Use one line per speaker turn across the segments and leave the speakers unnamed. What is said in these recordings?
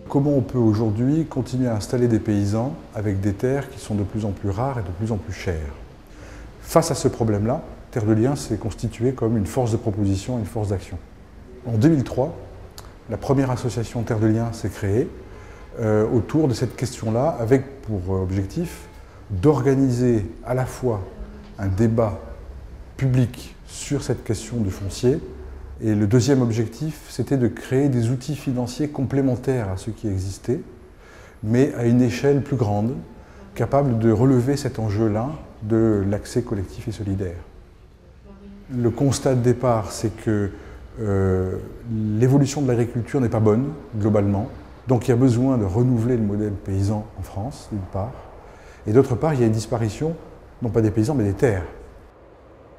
Comment on peut aujourd'hui continuer à installer des paysans avec des terres qui sont de plus en plus rares et de plus en plus chères? Face à ce problème-là, Terre de Liens s'est constituée comme une force de proposition et une force d'action. En 2003, la première association Terre de Liens s'est créée autour de cette question-là, avec pour objectif d'organiser à la fois un débat public sur cette question du foncier, et le deuxième objectif, c'était de créer des outils financiers complémentaires à ceux qui existaient, mais à une échelle plus grande, capable de relever cet enjeu-là de l'accès collectif et solidaire. Le constat de départ, c'est que l'évolution de l'agriculture n'est pas bonne, globalement, donc il y a besoin de renouveler le modèle paysan en France, d'une part, et d'autre part, il y a une disparition, non pas des paysans, mais des terres.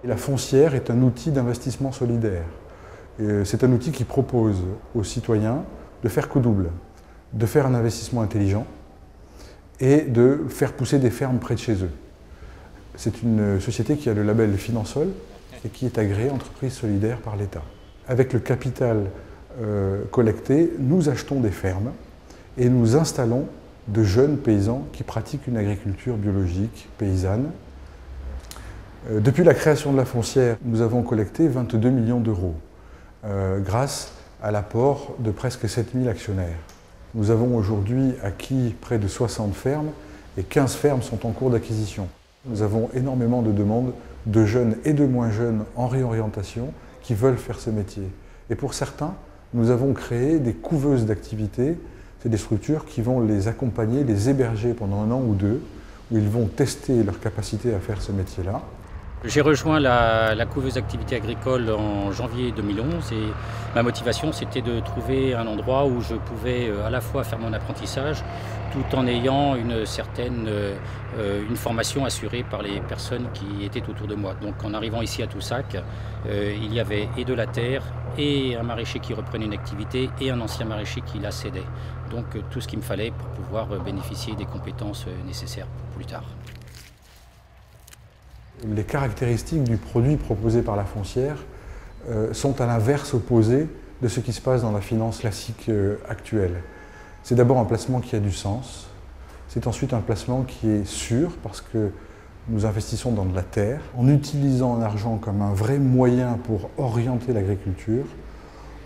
Et la foncière est un outil d'investissement solidaire. C'est un outil qui propose aux citoyens de faire coup double, de faire un investissement intelligent et de faire pousser des fermes près de chez eux. C'est une société qui a le label Finansol et qui est agréée entreprise solidaire par l'État. Avec le capital collecté, nous achetons des fermes et nous installons de jeunes paysans qui pratiquent une agriculture biologique, paysanne. Depuis la création de la foncière, nous avons collecté 22 millions d'euros. Grâce à l'apport de presque 7000 actionnaires. Nous avons aujourd'hui acquis près de 60 fermes et 15 fermes sont en cours d'acquisition. Nous avons énormément de demandes de jeunes et de moins jeunes en réorientation qui veulent faire ce métier. Et pour certains, nous avons créé des couveuses d'activités. C'est des structures qui vont les accompagner, les héberger pendant 1 an ou 2, où ils vont tester leur capacité à faire ce métier-là.
J'ai rejoint la couveuse activité agricole en janvier 2011 et ma motivation c'était de trouver un endroit où je pouvais à la fois faire mon apprentissage tout en ayant une formation assurée par les personnes qui étaient autour de moi. Donc en arrivant ici à Toussac, il y avait et de la terre et un maraîcher qui reprenait une activité et un ancien maraîcher qui la cédait. Donc tout ce qu'il me fallait pour pouvoir bénéficier des compétences nécessaires pour plus tard.
Les caractéristiques du produit proposé par la foncière sont à l'inverse opposé de ce qui se passe dans la finance classique actuelle. C'est d'abord un placement qui a du sens, c'est ensuite un placement qui est sûr parce que nous investissons dans de la terre. En utilisant l'argent comme un vrai moyen pour orienter l'agriculture,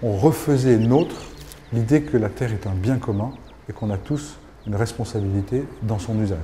on refaisait nôtre l'idée que la terre est un bien commun et qu'on a tous une responsabilité dans son usage.